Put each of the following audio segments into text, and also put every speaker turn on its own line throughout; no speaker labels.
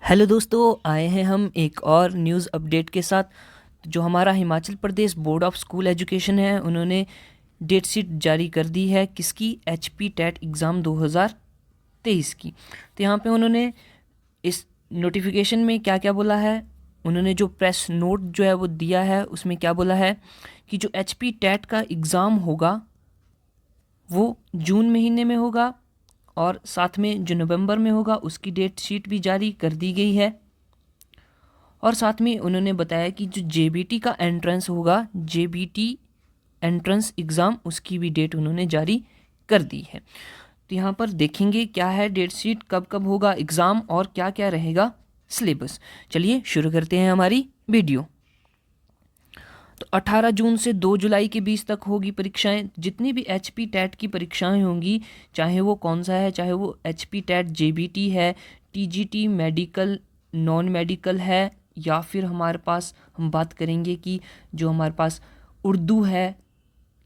Hello दोस्तों, आए हैं हम एक और न्यूज़ अपडेट के साथ। जो हमारा Himachal Pradesh board of school education है, उन्होंने डेट शीट जारी कर दी है किसकी, एचपी टेट एग्ज़ाम 2023 की। तो यहाँ पे उन्होंने इस नोटिफिकेशन में क्या क्या बोला है, उन्होंने जो प्रेस नोट जो है वो दिया है उसमें क्या बोला है कि जो एचपी टेट का एग्ज़ाम होगा वो जून महीने में होगा और साथ में जो नवंबर में होगा उसकी डेट शीट भी जारी कर दी गई है। और साथ में उन्होंने बताया कि जो जेबीटी का एंट्रेंस होगा, जेबीटी एंट्रेंस एग्ज़ाम, उसकी भी डेट उन्होंने जारी कर दी है। तो यहाँ पर देखेंगे क्या है डेट शीट, कब कब होगा एग्ज़ाम और क्या क्या रहेगा सिलेबस। चलिए शुरू करते हैं हमारी वीडियो। तो 18 जून से 2 जुलाई के बीच तक होगी परीक्षाएं। जितनी भी एचपी टेट की परीक्षाएं होंगी, चाहे वो कौन सा है, चाहे वो एचपी टेट जेबीटी है, टीजीटी मेडिकल नॉन मेडिकल है, या फिर हमारे पास हम बात करेंगे कि जो हमारे पास उर्दू है,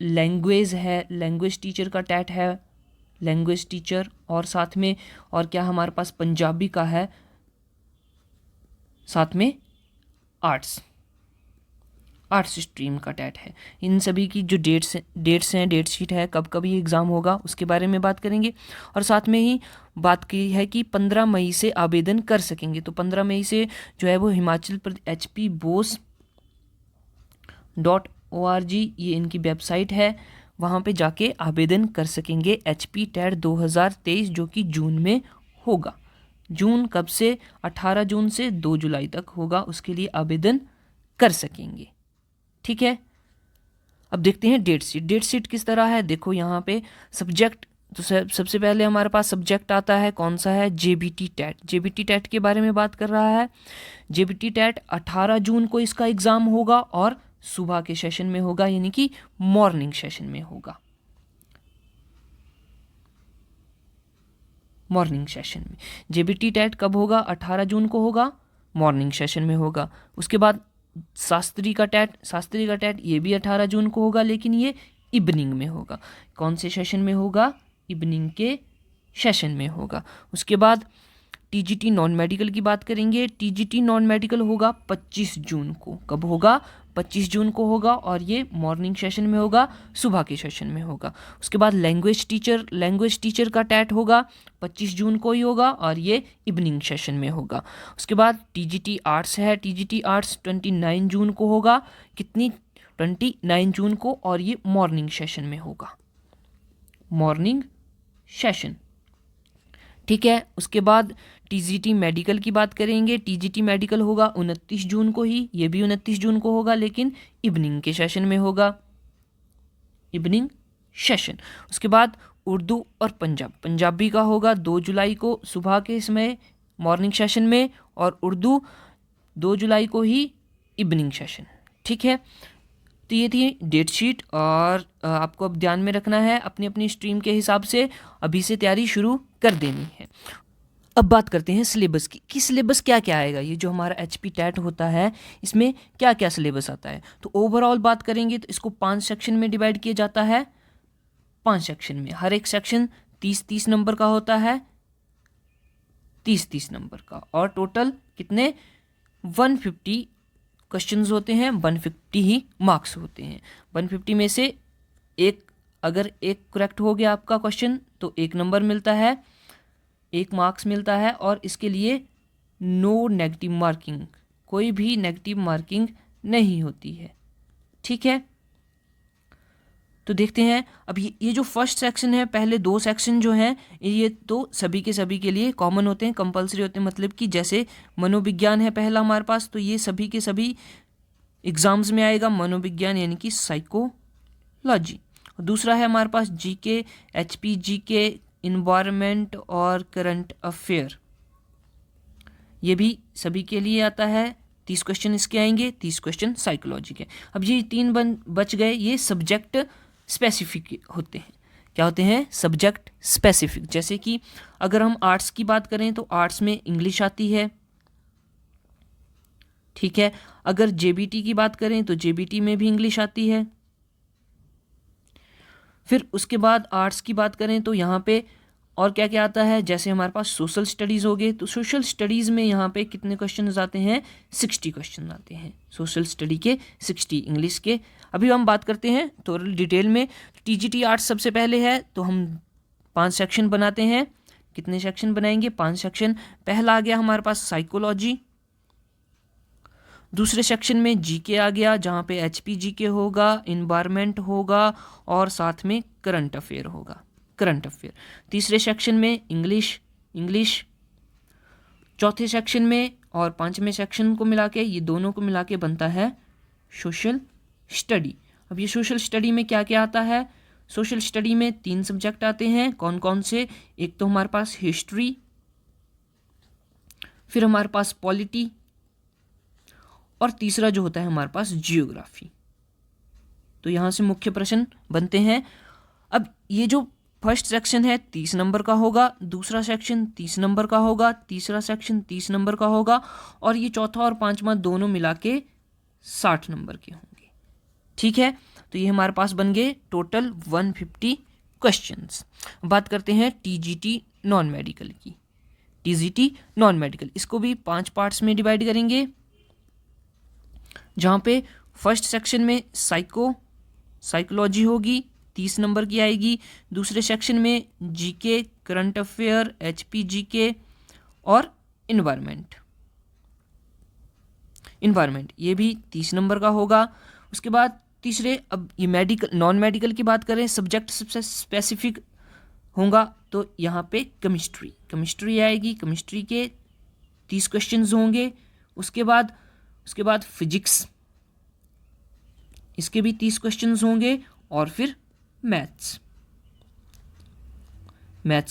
लैंग्वेज है, लैंग्वेज टीचर का टेट है, लैंग्वेज टीचर, और साथ में और क्या हमारे पास पंजाबी का है, साथ में आर्ट्स स्ट्रीम का टेट है। इन सभी की जो डेट्स हैं, डेट शीट है, कब कब ये एग्ज़ाम होगा उसके बारे में बात करेंगे। और साथ में ही बात की है कि 15 मई से आवेदन कर सकेंगे। तो 15 मई से जो है वो हिमाचल प्रदेश hpboss.org, ये इनकी वेबसाइट है, वहाँ पे जाके आवेदन कर सकेंगे एचपी टेट 2023 जो कि जून में होगा। जून कब से, 18 जून से 2 जुलाई तक होगा, उसके लिए आवेदन कर सकेंगे। ठीक है, अब देखते हैं डेट शीट। डेट शीट किस तरह है, देखो यहाँ पे सब्जेक्ट, तो सबसे पहले हमारे पास सब्जेक्ट आता है, कौन सा है, जेबीटी टेट। जेबीटी टेट के बारे में बात कर रहा है। जेबीटी टेट 18 जून को इसका एग्ज़ाम होगा और सुबह के सेशन में होगा, यानी कि मॉर्निंग सेशन में होगा। मॉर्निंग सेशन में जेबीटी टेट कब होगा, 18 जून को होगा, मॉर्निंग सेशन में होगा। उसके बाद शास्त्री का टेट ये भी 18 जून को होगा, लेकिन ये इवनिंग में होगा। कौन से सेशन में होगा, इवनिंग के सेशन में होगा। उसके बाद टीजीटी नॉन मेडिकल की बात करेंगे। टीजीटी नॉन मेडिकल होगा 25 जून को। कब होगा, 25 जून को होगा, और ये मॉर्निंग सेशन में होगा, सुबह के सेशन में होगा। उसके बाद लैंग्वेज टीचर का टेट होगा 25 जून को ही होगा, और ये इवनिंग सेशन में होगा। उसके बाद टीजीटी आर्ट्स है। टीजीटी आर्ट्स 29 जून को होगा, कितनी, 29 जून को, और ये मॉर्निंग सेशन में होगा, मॉर्निंग सेशन। ठीक है, उसके बाद टीजीटी मेडिकल की बात करेंगे। टीजीटी मेडिकल होगा 29 जून को ही, ये भी 29 जून को होगा, लेकिन इवनिंग के सेशन में होगा, इवनिंग सेशन। उसके बाद उर्दू और पंजाबी का होगा 2 जुलाई को सुबह के समय मॉर्निंग सेशन में, और उर्दू 2 जुलाई को ही इवनिंग सेशन। ठीक है, तो ये थी डेट शीट, और आपको अब ध्यान में रखना है, अपनी अपनी स्ट्रीम के हिसाब से अभी से तैयारी शुरू कर देनी है। अब बात करते हैं सिलेबस की, कि सिलेबस क्या क्या आएगा। ये जो हमारा एचपी टेट होता है, इसमें क्या क्या सिलेबस आता है। तो ओवरऑल बात करेंगे तो इसको 5 सेक्शन में डिवाइड किया जाता है। 5 सेक्शन में, हर एक सेक्शन 30-30 नंबर का होता है, 30-30 नंबर का, और टोटल कितने, 150 क्वेश्चंस होते हैं, 150 ही मार्क्स होते हैं। 150 में से अगर एक करेक्ट हो गया आपका क्वेश्चन तो 1 नंबर मिलता है, 1 मार्क्स मिलता है, और इसके लिए नो नेगेटिव मार्किंग, कोई भी नेगेटिव मार्किंग नहीं होती है। ठीक है, तो देखते हैं अब ये जो फर्स्ट सेक्शन है, पहले 2 सेक्शन जो हैं ये तो सभी के लिए कॉमन होते हैं, कंपलसरी होते हैं। मतलब कि जैसे मनोविज्ञान है पहला हमारे पास, तो ये सभी के सभी एग्जाम्स में आएगा, मनोविज्ञान यानी कि साइकोलॉजी। दूसरा है हमारे पास जीके, एचपी जीके, इन्वायरमेंट और करंट अफेयर, ये भी सभी के लिए आता है। 30 क्वेश्चन इसके आएंगे, 30 क्वेश्चन साइकोलॉजी के। अब ये 3 बच गए, ये सब्जेक्ट स्पेसिफिक होते हैं। क्या होते हैं, सब्जेक्ट स्पेसिफिक। जैसे कि अगर हम आर्ट्स की बात करें तो आर्ट्स में इंग्लिश आती है। ठीक है, अगर जेबीटी की बात करें तो जेबीटी में भी इंग्लिश आती है। फिर उसके बाद आर्ट्स की बात करें तो यहाँ पे और क्या क्या आता है, जैसे हमारे पास सोशल स्टडीज़ हो गए, तो सोशल स्टडीज़ में यहाँ पे कितने क्वेश्चन आते हैं, 60 क्वेश्चन आते हैं सोशल स्टडी के, 60 इंग्लिश के। अभी हम बात करते हैं थोड़ी डिटेल में। टीजीटी आर्ट्स सबसे पहले है, तो हम 5 सेक्शन बनाते हैं। कितने सेक्शन बनाएंगे, 5 सेक्शन। पहला आ गया हमारे पास साइकोलॉजी, दूसरे सेक्शन में जीके आ गया, जहाँ पे एचपी जीके होगा, इन्वायरमेंट होगा और साथ में करंट अफेयर होगा, करंट अफेयर। तीसरे सेक्शन में इंग्लिश। चौथे सेक्शन में और पांचवें सेक्शन को मिला के, ये दोनों को मिला के बनता है सोशल स्टडी। अब ये सोशल स्टडी में क्या क्या आता है, सोशल स्टडी में 3 सब्जेक्ट आते हैं। कौन कौन से, एक तो हमारे पास हिस्ट्री, फिर हमारे पास पॉलिटी, और तीसरा जो होता है हमारे पास जियोग्राफी। तो यहाँ से मुख्य प्रश्न बनते हैं। अब ये जो फर्स्ट सेक्शन है 30 नंबर का होगा, दूसरा सेक्शन 30 नंबर का होगा, तीसरा सेक्शन 30 नंबर का होगा, और ये चौथा और पांचवा दोनों मिला के 60 नंबर के होंगे। ठीक है, तो ये हमारे पास बन गए टोटल 150 क्वेश्चंस। बात करते हैं टीजीटी नॉन मेडिकल की। टीजीटी नॉन मेडिकल, इसको भी 5 पार्ट्स में डिवाइड करेंगे, जहाँ पे फर्स्ट सेक्शन में साइकोलॉजी होगी, 30 नंबर की आएगी। दूसरे सेक्शन में GK, current affair, HP GK और इन्वायरमेंट, ये भी 30 नंबर का होगा। उसके बाद तीसरे, अब ये मेडिकल नॉन मेडिकल की बात करें, सब्जेक्ट सबसे स्पेसिफिक होगा, तो यहाँ पे केमिस्ट्री आएगी, केमिस्ट्री के 30 क्वेश्चंस होंगे। उसके बाद फिजिक्स, इसके भी 30 क्वेश्चंस होंगे, और फिर मैथ्स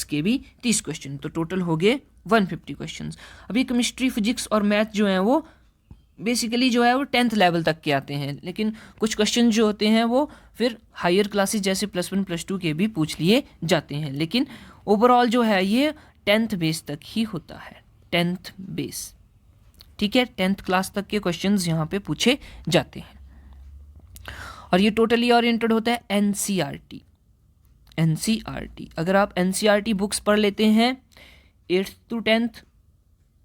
के भी 30 क्वेश्चन, तो टोटल हो गए 150 क्वेश्चंस। अभी केमिस्ट्री, फिजिक्स और मैथ जो हैं वो बेसिकली जो है वो 10th लेवल तक के आते हैं, लेकिन कुछ क्वेश्चन जो होते हैं वो फिर हायर क्लासेस जैसे +1 +2 के भी पूछ लिए जाते हैं, लेकिन ओवरऑल जो है ये 10th बेस तक ही होता है, 10th बेस। ठीक है, 10th क्लास तक के क्वेश्चंस यहाँ पे पूछे जाते हैं, और ये टोटली ओरिएंटेड होता है एनसीईआरटी। अगर आप एनसीईआरटी बुक्स पढ़ लेते हैं 8th to 10th,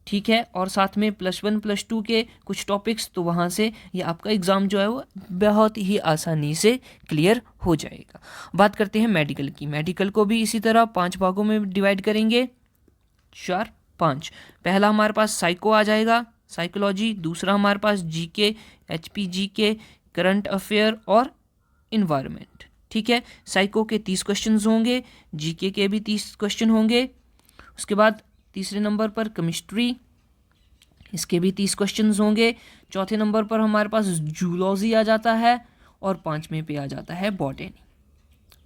ठीक है, और साथ में +1 +2 के कुछ टॉपिक्स, तो वहाँ से ये आपका एग्ज़ाम जो है वो बहुत ही आसानी से क्लियर हो जाएगा। बात करते हैं मेडिकल की। मेडिकल को भी इसी तरह 5 भागों में डिवाइड करेंगे, 4 5। पहला हमारे पास साइको आ जाएगा, साइकोलॉजी। दूसरा हमारे पास GK, HP GK, current affair और इन्वायरमेंट। ठीक है, साइको के 30 क्वेश्चंस होंगे, जीके के भी 30 क्वेश्चन होंगे। उसके बाद तीसरे नंबर पर केमिस्ट्री, इसके भी 30 क्वेश्चंस होंगे। चौथे नंबर पर हमारे पास जूलॉजी आ जाता है, और 5वें पे आ जाता है बॉटनी।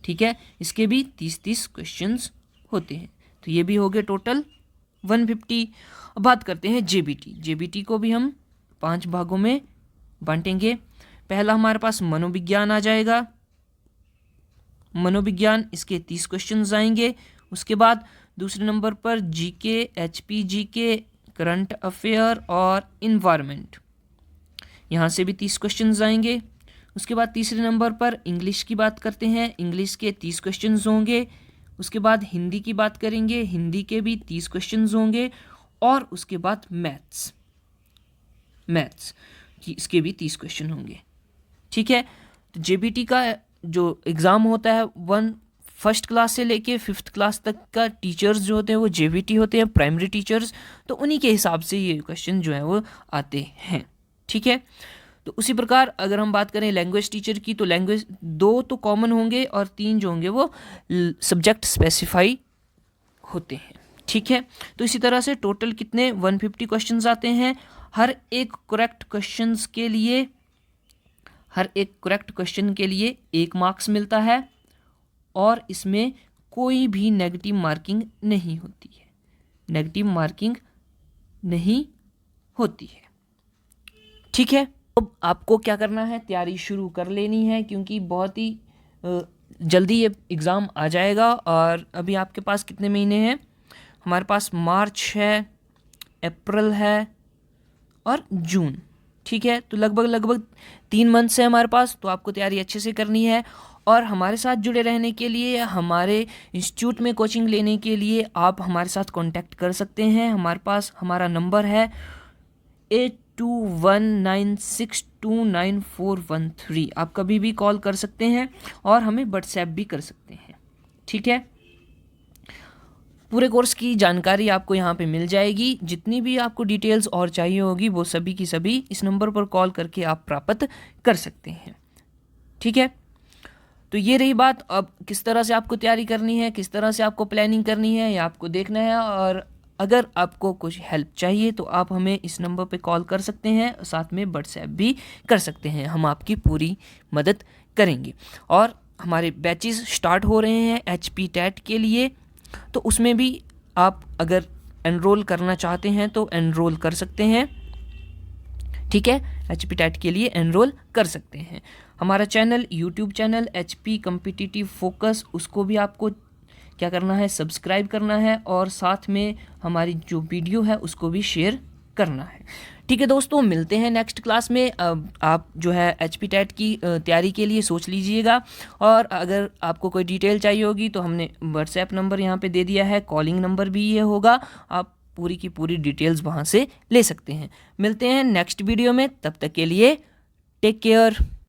ठीक है, इसके भी 30 क्वेश्चंस होते हैं, तो ये भी हो गए टोटल 150। अब बात करते हैं जेबीटी को भी हम 5 भागों में बांटेंगे। पहला हमारे पास मनोविज्ञान आ जाएगा, मनोविज्ञान, इसके 30 क्वेश्चंस आएंगे। उसके बाद दूसरे नंबर पर GK, HP GK, current affair और इन्वायरमेंट, यहाँ से भी 30 क्वेश्चंस आएंगे। उसके बाद तीसरे नंबर पर इंग्लिश की बात करते हैं, इंग्लिश के 30 क्वेश्चंस होंगे। उसके बाद हिंदी की बात करेंगे, हिंदी के भी 30 क्वेश्चंस होंगे। और उसके बाद मैथ्स की इसके भी 30 क्वेश्चन होंगे। ठीक है, तो जेबीटी का जो एग्ज़ाम होता है 1st क्लास से लेके 5th क्लास तक का टीचर्स जो होते हैं वो जेबीटी होते हैं, प्राइमरी टीचर्स, तो उन्हीं के हिसाब से ये क्वेश्चन जो है वो आते हैं। ठीक है, तो उसी प्रकार अगर हम बात करें लैंग्वेज टीचर की, तो लैंग्वेज 2 तो कॉमन होंगे और 3 जो होंगे वो सब्जेक्ट स्पेसिफाई होते हैं। ठीक है, तो इसी तरह से टोटल कितने 150 क्वेश्चंस आते हैं। हर एक करेक्ट क्वेश्चन के लिए 1 मार्क्स मिलता है, और इसमें कोई भी नेगेटिव मार्किंग नहीं होती है। ठीक है, अब आपको क्या करना है, तैयारी शुरू कर लेनी है, क्योंकि बहुत ही जल्दी ये एग्ज़ाम आ जाएगा। और अभी आपके पास कितने महीने हैं, हमारे पास मार्च है, अप्रैल है और जून। ठीक है, तो लगभग 3 मंथ्स है हमारे पास, तो आपको तैयारी अच्छे से करनी है। और हमारे साथ जुड़े रहने के लिए, हमारे इंस्टीट्यूट में कोचिंग लेने के लिए आप हमारे साथ कांटेक्ट कर सकते हैं। हमारे पास हमारा नंबर है 8219629413। आप कभी भी कॉल कर सकते हैं और हमें व्हाट्सएप भी कर सकते हैं। ठीक है, पूरे कोर्स की जानकारी आपको यहाँ पे मिल जाएगी। जितनी भी आपको डिटेल्स और चाहिए होगी वो सभी की सभी इस नंबर पर कॉल करके आप प्राप्त कर सकते हैं। ठीक है, तो ये रही बात। अब किस तरह से आपको तैयारी करनी है, किस तरह से आपको प्लानिंग करनी है, ये आपको देखना है। और अगर आपको कुछ हेल्प चाहिए तो आप हमें इस नंबर पे कॉल कर सकते हैं, साथ में व्हाट्सएप भी कर सकते हैं। हम आपकी पूरी मदद करेंगे। और हमारे बैचेस स्टार्ट हो रहे हैं HP टेट के लिए, तो उसमें भी आप अगर एनरोल करना चाहते हैं तो एनरोल कर सकते हैं। ठीक है, HP टेट के लिए एनरोल कर सकते हैं। हमारा channel, YouTube channel HP competitive focus, उसको भी आपको क्या करना है, सब्सक्राइब करना है और साथ में हमारी जो वीडियो है उसको भी शेयर करना है। ठीक है दोस्तों, मिलते हैं नेक्स्ट क्लास में। अब आप जो है HP टेट की तैयारी के लिए सोच लीजिएगा। और अगर आपको कोई डिटेल चाहिए होगी तो हमने व्हाट्सएप नंबर यहाँ पे दे दिया है, कॉलिंग नंबर भी ये होगा, आप पूरी की पूरी डिटेल्स वहाँ से ले सकते हैं। मिलते हैं नेक्स्ट वीडियो में, तब तक के लिए टेक केयर।